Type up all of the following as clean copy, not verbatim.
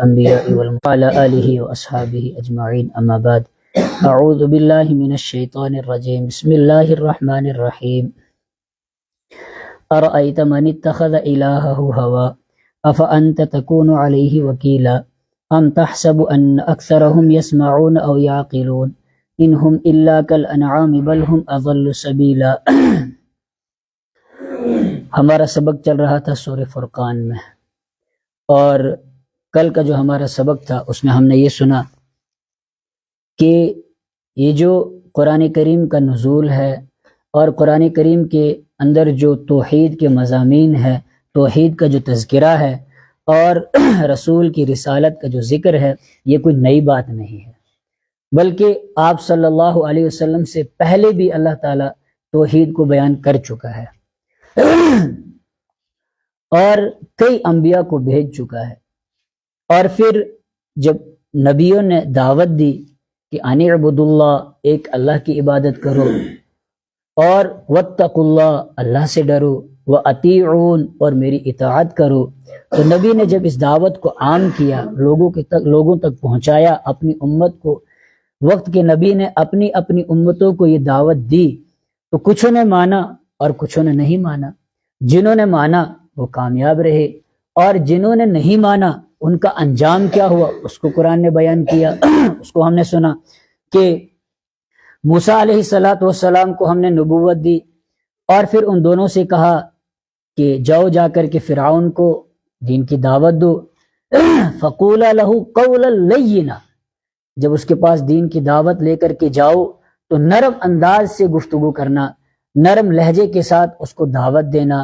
الأنبياء وعلى آله وأصحابه أجمعين أما بعد أعوذ بالله من الشيطان الرجيم بسم الله الرحمن الرحيم أرأيت من اتخذ إلهه هواه أفأنت تكون عليه وكيلا أم تحسب أن أكثرهم يسمعون أو يعقلون إن هم إلا كالأنعام بل هم أضل سبيلا. ہمارا سبق چل رہا تھا سورہ فرقان میں، اور کل کا جو ہمارا سبق تھا اس میں ہم نے یہ سنا کہ یہ جو قرآن کریم کا نزول ہے اور قرآن کریم کے اندر جو توحید کے مضامین ہے، توحید کا جو تذکرہ ہے اور رسول کی رسالت کا جو ذکر ہے، یہ کوئی نئی بات نہیں ہے، بلکہ آپ صلی اللہ علیہ وسلم سے پہلے بھی اللہ تعالیٰ توحید کو بیان کر چکا ہے اور کئی انبیاء کو بھیج چکا ہے. اور پھر جب نبیوں نے دعوت دی کہ ان اعبدوا اللہ، ایک اللہ کی عبادت کرو، اور واتقوا اللہ، اللہ سے ڈرو، واطیعون، اور میری اطاعت کرو، تو نبی نے جب اس دعوت کو عام کیا، لوگوں تک پہنچایا اپنی امت کو، وقت کے نبی نے اپنی امتوں کو یہ دعوت دی، تو کچھوں نے مانا اور کچھوں نے نہیں مانا. جنہوں نے مانا وہ کامیاب رہے، اور جنہوں نے نہیں مانا ان کا انجام کیا ہوا اس کو قرآن نے بیان کیا. اس کو ہم نے سنا کہ موسیٰ علیہ السلام کو ہم نے نبوت دی، اور پھر ان دونوں سے کہا کہ جاؤ جا کر کے فرعون کو دین کی دعوت دو. فَقُولَا لَهُ قَوْلًا لَيِّنًا، جب اس کے پاس دین کی دعوت لے کر کے جاؤ تو نرم انداز سے گفتگو کرنا، نرم لہجے کے ساتھ اس کو دعوت دینا.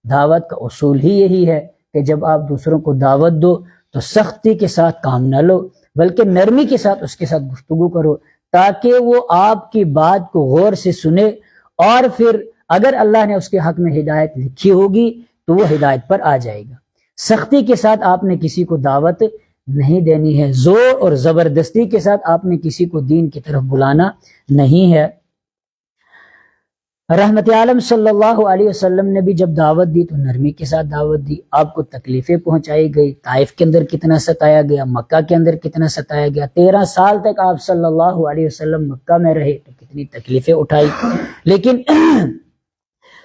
دعوت کا اصول ہی یہی ہے کہ جب آپ دوسروں کو دعوت دو تو سختی کے ساتھ کام نہ لو، بلکہ نرمی کے ساتھ اس کے ساتھ گفتگو کرو، تاکہ وہ آپ کی بات کو غور سے سنے، اور پھر اگر اللہ نے اس کے حق میں ہدایت لکھی ہوگی تو وہ ہدایت پر آ جائے گا. سختی کے ساتھ آپ نے کسی کو دعوت نہیں دینی ہے، زور اور زبردستی کے ساتھ آپ نے کسی کو دین کی طرف بلانا نہیں ہے. رحمت عالم صلی اللہ علیہ وسلم نے بھی جب دعوت دی تو نرمی کے ساتھ دعوت دی. آپ کو تکلیفیں پہنچائی گئی، طائف کے اندر کتنا ستایا گیا، مکہ کے اندر کتنا ستایا گیا. 13 سال تک آپ صلی اللہ علیہ وسلم مکہ میں رہے تو کتنی تکلیفیں اٹھائی، لیکن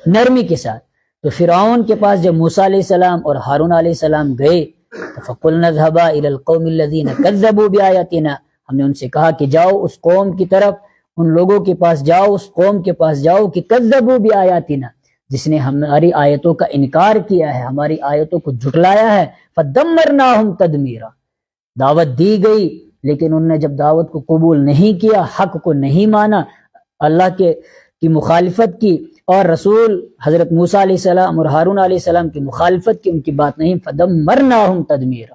نرمی کے ساتھ. تو فرعون کے پاس جب موسیٰ علیہ السلام اور ہارون علیہ السلام گئے تو فَقُلْنَا اذْهَبَا إِلَى الْقَوْمِ الَّذِينَ كَذَّبُوا بِآيَاتِنَا، ہم نے ان سے کہا کہ جاؤ اس قوم کی طرف، ان لوگوں کے پاس جاؤ، اس قوم کے پاس جاؤ کہ کذبوا بآیاتنا، جس نے ہماری آیتوں کا انکار کیا ہے، ہماری آیتوں کو جھٹلایا ہے. فدمرناہم تدمیرا، دعوت دی گئی لیکن انہوں نے جب دعوت کو قبول نہیں کیا، حق کو نہیں مانا، اللہ کی مخالفت کی، اور رسول حضرت موسیٰ علیہ السلام اور ہارون علیہ السلام کی مخالفت کی، ان کی بات نہیں. فدمرناہم تدمیرا،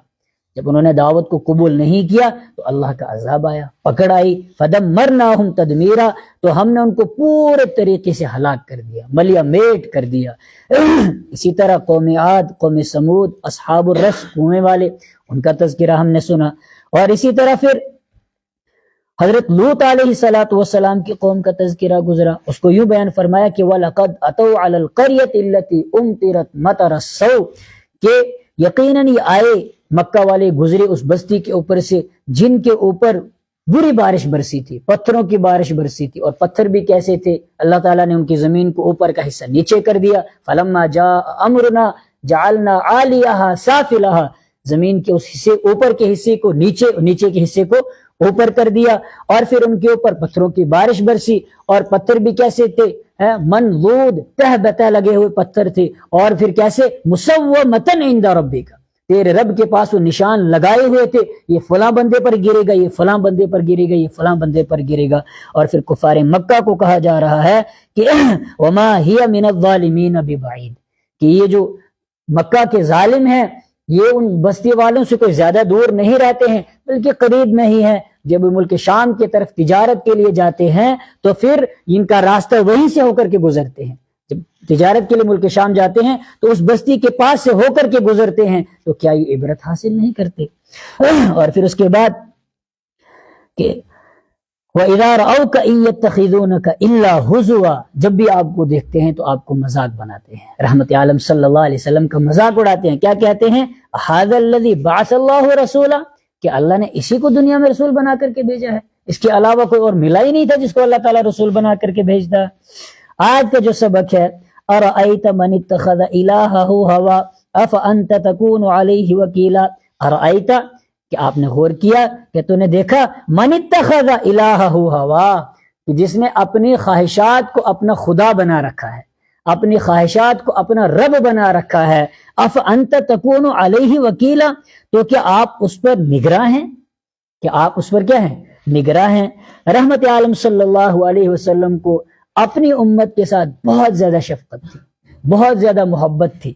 جب انہوں نے دعوت کو قبول نہیں کیا تو اللہ کا عذاب آیا، پکڑ آئی. فدمرناہم تدمیرا، تو ہم نے ان کو پورے طریقے سے ہلاک کر دیا، ملیا میٹ کر دیا. اسی طرح قوم عاد، قوم سمود، اصحاب الرس، کنویں والے، ان کا تذکرہ ہم نے سنا. اور اسی طرح پھر حضرت لوط علیہ السلام کی قوم کا تذکرہ گزرا. اس کو یوں بیان فرمایا کہ وَلَقَدْ أَتَوْا عَلَى الْقَرْيَةِ الَّتِي أُمْطِرَتْ مَطَرَ السَّوْءِ، کہ یقیناً یہ آئے، مکہ والے گزرے اس بستی کے اوپر سے جن کے اوپر بری بارش برسی تھی، پتھروں کی بارش برسی تھی. اور پتھر بھی کیسے تھے؟ اللہ تعالیٰ نے ان کی زمین کو اوپر کا حصہ نیچے کر دیا. فَلَمَّا جَاءَ أَمْرُنَا جَعَلْنَا عَالِيَهَا سَافِلَهَا، زمین کے اس حصے، اوپر کے حصے کو نیچے، نیچے کے حصے کو اوپر کر دیا. اور پھر ان کے اوپر پتھروں کی بارش برسی. اور پتھر بھی کیسے تھے؟ منضود، تہ بتہ لگے ہوئے پتھر تھے. اور پھر کیسے؟ مُسَوَّمَةً عِندَ رَبِّكَ، تیرے رب کے پاس وہ نشان لگائے ہوئے تھے، یہ فلاں بندے پر گرے گا، یہ فلاں بندے پر گرے گا، یہ فلاں بندے پر گرے گا. اور پھر کفار مکہ کو کہا جا رہا ہے کہ وَمَا هِيَ مِنَ الظَّالِمِينَ بِبَعِيدٍ، کہ یہ جو مکہ کے ظالم ہیں یہ ان بستی والوں سے کوئی زیادہ دور نہیں رہتے ہیں، بلکہ قریب میں ہی ہیں. جب ملک شام کی طرف تجارت کے لیے جاتے ہیں تو پھر ان کا راستہ وہیں سے ہو کر کے گزرتے ہیں. جب تجارت کے لیے ملک شام جاتے ہیں تو اس بستی کے پاس سے ہو کر کے گزرتے ہیں، تو کیا یہ عبرت حاصل نہیں کرتے؟ اور پھر اس کے بعد کہ وَإِذَا رَأَوْكَ إِن يَتَّخِذُونَكَ إِلَّا هُزُوًا، جب بھی آپ کو دیکھتے ہیں تو آپ کو مذاق بناتے ہیں. رحمت عالم صلی اللہ علیہ وسلم کا مذاق اڑاتے ہیں. کیا کہتے ہیں؟ هَذَا الَّذِي بَعَثَ اللَّهُ رَسُولًا، کہ اللہ نے اسی کو دنیا میں رسول بنا کر کے بھیجا ہے، اس کے علاوہ کوئی اور ملا ہی نہیں تھا جس کو اللہ تعالیٰ رسول بنا کر کے بھیجتا. آج کا جو سبق ہے، أَرَأَيْتَ مَنِ اتَّخَذَ إِلَٰهَهُ هَوَىٰ أَفَأَنْتَ تَكُونُ عَلَيْهِ وَكِيلًا. أَرَأَيْتَ، کہ آپ نے غور کیا کہ تو نے دیکھا، من اتخذ الہہ ہوا، کہ جس نے اپنی خواہشات کو اپنا خدا بنا رکھا ہے، اپنی خواہشات کو اپنا رب بنا رکھا ہے. اف انت تکون علیہ وکیلا، تو کیا آپ اس پر نگراں ہیں؟ کہ آپ اس پر کیا ہیں؟ نگراں ہیں. رحمت عالم صلی اللہ علیہ وسلم کو اپنی امت کے ساتھ بہت زیادہ شفقت تھی، بہت زیادہ محبت تھی،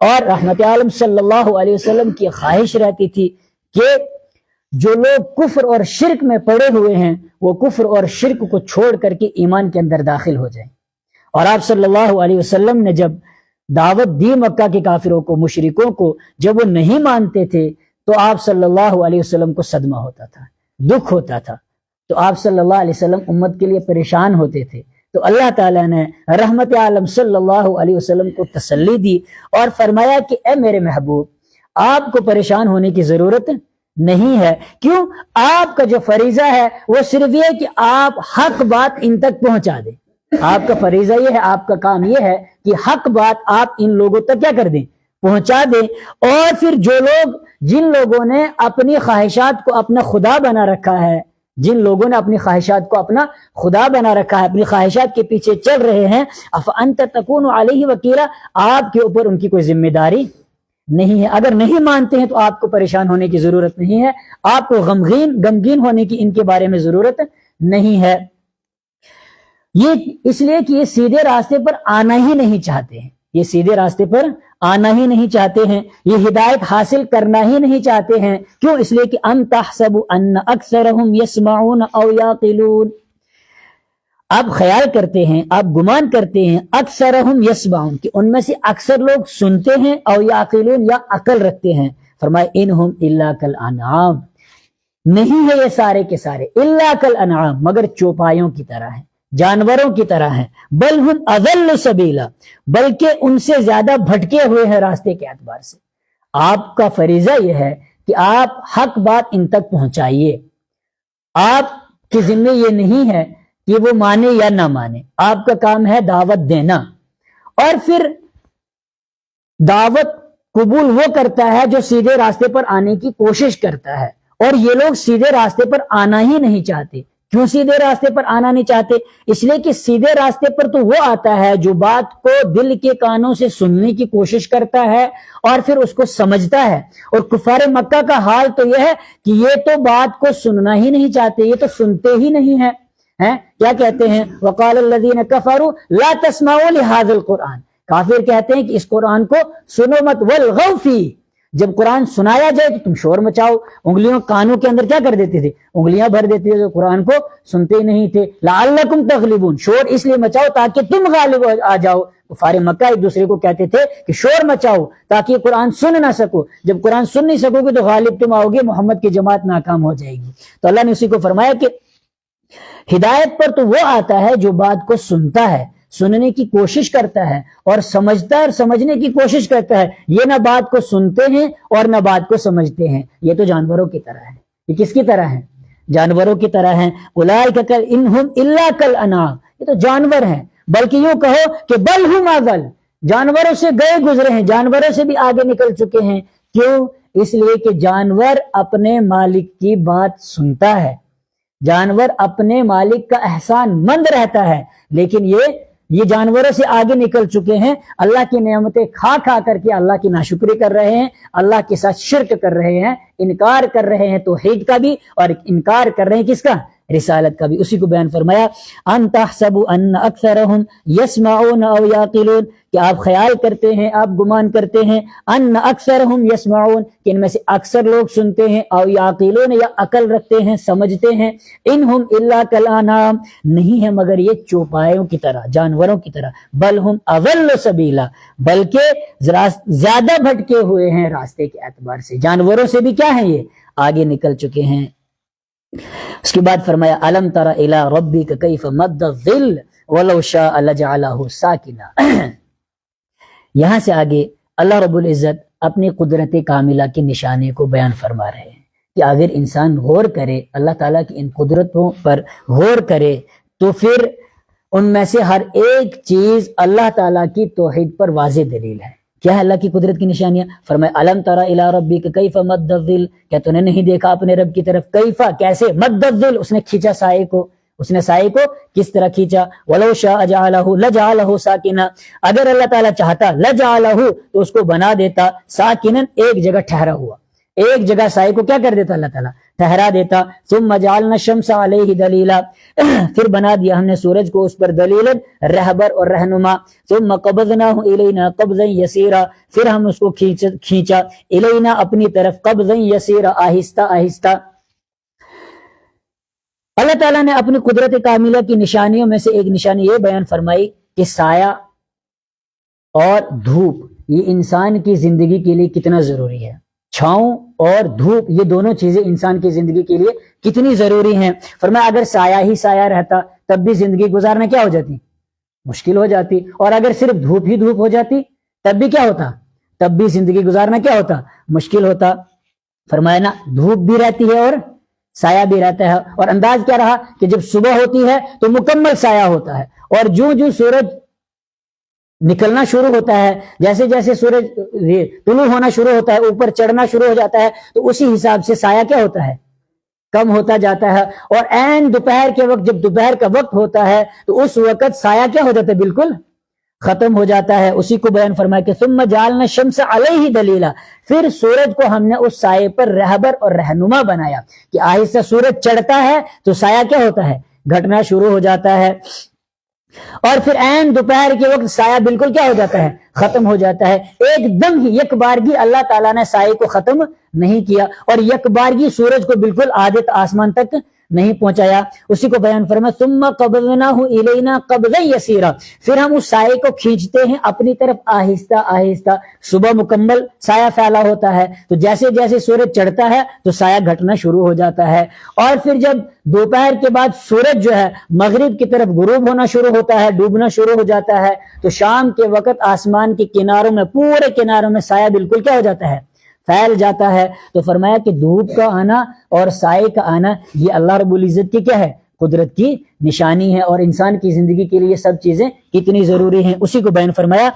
اور رحمت عالم صلی اللہ علیہ وسلم کی خواہش رہتی تھی کہ جو لوگ کفر اور شرک میں پڑے ہوئے ہیں وہ کفر اور شرک کو چھوڑ کر کے ایمان کے اندر داخل ہو جائیں. اور آپ صلی اللہ علیہ وسلم نے جب دعوت دی مکہ کے کافروں کو، مشرکوں کو، جب وہ نہیں مانتے تھے تو آپ صلی اللہ علیہ وسلم کو صدمہ ہوتا تھا، دکھ ہوتا تھا. تو آپ صلی اللہ علیہ وسلم امت کے لیے پریشان ہوتے تھے. تو اللہ تعالیٰ نے رحمت عالم صلی اللہ علیہ وسلم کو تسلی دی اور فرمایا کہ اے میرے محبوب، آپ کو پریشان ہونے کی ضرورت نہیں ہے. کیوں؟ آپ کا جو فریضہ ہے وہ صرف یہ کہ آپ حق بات ان تک پہنچا دیں. آپ کا فریضہ یہ ہے، آپ کا کام یہ ہے کہ حق بات آپ ان لوگوں تک کیا کر دیں؟ پہنچا دیں. اور پھر جو لوگ، جن لوگوں نے اپنی خواہشات کو اپنا خدا بنا رکھا ہے، جن لوگوں نے اپنی خواہشات کو اپنا خدا بنا رکھا ہے، اپنی خواہشات کے پیچھے چل رہے ہیں، افانت تکون علیہ وکیلا، آپ کے اوپر ان کی کوئی ذمہ داری نہیں ہے. اگر نہیں مانتے ہیں تو آپ کو پریشان ہونے کی ضرورت نہیں ہے، آپ کو غمگین ہونے کی ان کے بارے میں ضرورت نہیں ہے. یہ اس لیے کہ یہ سیدھے راستے پر آنا ہی نہیں چاہتے ہیں، یہ سیدھے راستے پر آنا ہی نہیں چاہتے ہیں، یہ ہدایت حاصل کرنا ہی نہیں چاہتے ہیں. کیوں؟ اس لیے کہ ام تحسب ان اکثرهم يسمعون او يعقلون، آپ خیال کرتے ہیں، آپ گمان کرتے ہیں، اکثرهم یسمعون، کہ ان میں سے اکثر لوگ سنتے ہیں، او یعقلون، یا عقل رکھتے ہیں. فرمائے انہم الا کالانعام، نہیں ہے یہ سارے کے سارے الا کالانعام، مگر چوپایوں کی طرح ہیں، جانوروں کی طرح ہیں. بل ہم اضل سبیلا، بلکہ ان سے زیادہ بھٹکے ہوئے ہیں راستے کے اعتبار سے. آپ کا فریضہ یہ ہے کہ آپ حق بات ان تک پہنچائیے. آپ کے ذمہ یہ نہیں ہے کہ وہ مانے یا نہ مانے، آپ کا کام ہے دعوت دینا. اور پھر دعوت قبول وہ کرتا ہے جو سیدھے راستے پر آنے کی کوشش کرتا ہے، اور یہ لوگ سیدھے راستے پر آنا ہی نہیں چاہتے. کیوں سیدھے راستے پر آنا نہیں چاہتے؟ اس لیے کہ سیدھے راستے پر تو وہ آتا ہے جو بات کو دل کے کانوں سے سننے کی کوشش کرتا ہے اور پھر اس کو سمجھتا ہے. اور کفار مکہ کا حال تو یہ ہے کہ یہ تو بات کو سننا ہی نہیں چاہتے، یہ تو سنتے ہی نہیں ہیں. کیا کہتے ہیں؟ وقال الذین کفروا لا تسمعوا لهذا القرآن، کافر کہتے ہیں کہ اس قرآن کو سنو مت. والغوا فیہ، جب قرآن سنایا جائے تو تم شور مچاؤ. انگلیوں کانوں کے اندر کیا کر دیتے تھے؟ انگلیاں بھر دیتے تھے، قرآن کو سنتے ہی نہیں تھے. لعلکم تغلبون، شور اس لیے مچاؤ تاکہ تم غالب آ جاؤ. کفار مکہ ایک دوسرے کو کہتے تھے کہ شور مچاؤ تاکہ قرآن سن نہ سکو. جب قرآن سن نہیں سکو گے تو غالب تم آؤ گے، محمد کی جماعت ناکام ہو جائے گی. تو اللہ نے اسی کو فرمایا کہ ہدایت پر تو وہ آتا ہے جو بات کو سنتا ہے، سننے کی کوشش کرتا ہے اور سمجھتا ہے اور سمجھنے کی کوشش کرتا ہے. یہ نہ بات کو سنتے ہیں اور نہ بات کو سمجھتے ہیں. یہ تو جانوروں کی طرح ہے. یہ کس کی طرح ہے؟ جانوروں کی طرح ہیں. اولئک انہم الا کالانعام، یہ تو جانور ہیں. بلکہ یوں کہو کہ بل ہم اضل، جانوروں سے گئے گزرے ہیں، جانوروں سے بھی آگے نکل چکے ہیں. کیوں؟ اس لیے کہ جانور اپنے مالک کی بات سنتا ہے، جانور اپنے مالک کا احسان مند رہتا ہے. لیکن یہ جانوروں سے آگے نکل چکے ہیں، اللہ کی نعمتیں کھا کھا کر کے اللہ کی ناشکری کر رہے ہیں، اللہ کے ساتھ شرک کر رہے ہیں، انکار کر رہے ہیں توحید کا بھی اور انکار کر رہے ہیں کس کا؟ رسالت کا بھی. اسی کو بیان فرمایا ان تحسبوا ان اکثرهم يسمعون او يعقلون، کہ آپ خیال کرتے ہیں، آپ گمان کرتے ہیں، ان اکثرهم يسمعون، کہ ان میں سے اکثر لوگ سنتے ہیں، او يعقلون، یا عقل رکھتے ہیں، سمجھتے ہیں. انہم الا کالانعام، نہیں ہے مگر یہ چوپایوں کی طرح، جانوروں کی طرح. بل ہم اضل سبیلا، بلکہ زیادہ بھٹکے ہوئے ہیں راستے کے اعتبار سے. جانوروں سے بھی کیا ہیں؟ یہ آگے نکل چکے ہیں. اس کے بعد فرمایا الم تر الی ربک کیف مد الظل ولو شاء لجعلہ ساکنا۔ یہاں سے آگے اللہ رب العزت اپنی قدرت کاملہ کی نشانی کو بیان فرما رہے ہیں کہ اگر انسان غور کرے، اللہ تعالیٰ کی ان قدرتوں پر غور کرے، تو پھر ان میں سے ہر ایک چیز اللہ تعالیٰ کی توحید پر واضح دلیل ہے۔ کیا ہے اللہ کی قدرت کی نشانیاں؟ فرمائے الم تر الی ربک کیف مد الظل، کیا تو نے نہیں دیکھا اپنے رب کی طرف؟ کیفا کیسے، مد الظل اس نے کھینچا سائے کو، اس نے سائے کو کس طرح کھینچا؟ ولو شاء جعلہ لجعلہ ساکنا، اگر اللہ تعالیٰ چاہتا لجعلہ تو اس کو بنا دیتا ساکنا، ایک جگہ ٹھہرا ہوا، ایک جگہ سائے کو کیا کر دیتا اللہ تعالیٰ؟ ٹھہرا دیتا۔ ثم جعلنا الشمس علیہ دلیلا، پھر بنا دیا ہم نے سورج کو اس پر دلیل، رہبر اور رہنما۔ ثم قبضناہ الینا قبضا یسیرا، پھر ہم اس کو کھینچا الینا اپنی طرف، قبضا یسیرا آہستہ آہستہ۔ اللہ تعالیٰ نے اپنی قدرت کاملہ کی نشانیوں میں سے ایک نشانی یہ بیان فرمائی کہ سایہ اور دھوپ یہ انسان کی زندگی کے لیے کتنا ضروری ہے۔ چھاؤں اور دھوپ یہ دونوں چیزیں انسان کی زندگی کے لیے کتنی ضروری ہیں۔ فرمایا اگر سایہ ہی سایہ رہتا تب بھی زندگی گزارنا کیا ہو جاتی؟ مشکل ہو جاتی، اور اگر صرف دھوپ ہی دھوپ ہو جاتی تب بھی کیا ہوتا؟ تب بھی زندگی گزارنا کیا ہوتا؟ مشکل ہوتا۔ فرمایا نا دھوپ بھی رہتی ہے اور سایہ بھی رہتا ہے، اور انداز کیا رہا کہ جب صبح ہوتی ہے تو مکمل سایہ ہوتا ہے، اور جو جو سورج نکلنا شروع ہوتا ہے، جیسے جیسے سورج طلوع ہونا شروع ہوتا ہے، اوپر چڑھنا شروع ہو جاتا ہے، تو اسی حساب سے سایہ کیا ہوتا ہے؟ کم ہوتا جاتا ہے۔ اور عین دوپہر کے وقت جب دوپہر کا وقت ہوتا ہے تو اس وقت سایہ کیا ہو جاتا ہے؟ بالکل ختم ہو جاتا ہے۔ اسی کو بیان فرمایا کہ ثم جعلنا الشمس علیہ دلیلا، پھر سورج کو ہم نے اس سائے پر رہبر اور رہنما بنایا کہ آہستہ سورج چڑھتا ہے تو سایہ کیا ہوتا ہے؟ گھٹنا شروع ہو جاتا ہے، اور پھر عین دوپہر کے وقت سایہ بالکل کیا ہو جاتا ہے؟ ختم ہو جاتا ہے۔ ایک دم ہی یک بارگی اللہ تعالیٰ نے سائے کو ختم نہیں کیا، اور یک بارگی سورج کو بالکل آدھے آسمان تک نہیں پہنچایا۔ اسی کو بیان فرمایا ثم قبضناہ الینا قبضا یسیرا، پھر ہم اس سائے کو کھینچتے ہیں اپنی طرف آہستہ آہستہ۔ صبح مکمل سایہ پھیلا ہوتا ہے، تو جیسے جیسے سورج چڑھتا ہے تو سایہ گھٹنا شروع ہو جاتا ہے، اور پھر جب دوپہر کے بعد سورج جو ہے مغرب کی طرف غروب ہونا شروع ہوتا ہے، ڈوبنا شروع ہو جاتا ہے، تو شام کے وقت آسمان کے کناروں میں، پورے کناروں میں سایہ بالکل کیا ہو جاتا ہے؟ پھیل جاتا ہے۔ تو فرمایا کہ دھوپ کا آنا اور سائے کا آنا یہ اللہ رب العزت کی کیا ہے؟ قدرت کی نشانی ہے، اور انسان کی زندگی کے لیے سب چیزیں کتنی ضروری ہیں۔ اسی کو بیان فرمایا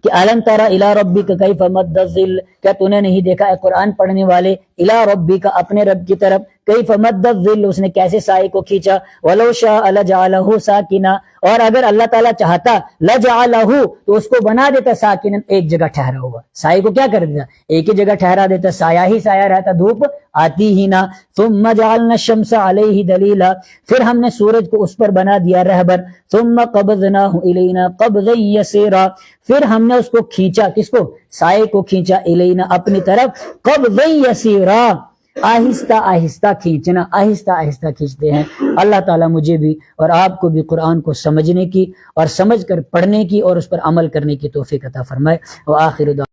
کہ الم تر الی ربک کیف مد الظل، کیا تو نے نہیں دیکھا اے قرآن پڑھنے والے، الی ربک اپنے رب کی طرف، کیف مد الظل اس نے کیسے سائے کو کھینچا، ولو شاء لجعلہ ساکنا، اور اگر اللہ تعالیٰ چاہتا لجعلہ تو اس کو بنا دیتا ساکنا، ایک جگہ ٹھہرا ہوا، سائے کو کیا کر دیتا؟ ایک ہی جگہ ٹھہرا دیتا، سایہ ہی سایہ رہتا، دھوپ آتی ہی نہ۔ ثم جعلنا الشمس علیہ دلیلا، پھر ہم نے سورج کو اس پر بنا دیا رہبر۔ ثم قبضناہ الینا قبضا یسیرا، پھر ہم نے اس کو کھینچا، کس کو؟ سائے کو کھینچا، الینا اپنی طرف، قبضا یسیرا آہستہ آہستہ کھینچنا، آہستہ آہستہ کھینچتے ہیں۔ اللہ تعالیٰ مجھے بھی اور آپ کو بھی قرآن کو سمجھنے کی اور سمجھ کر پڑھنے کی اور اس پر عمل کرنے کی توفیق عطا فرمائے۔ وآخر دعوانا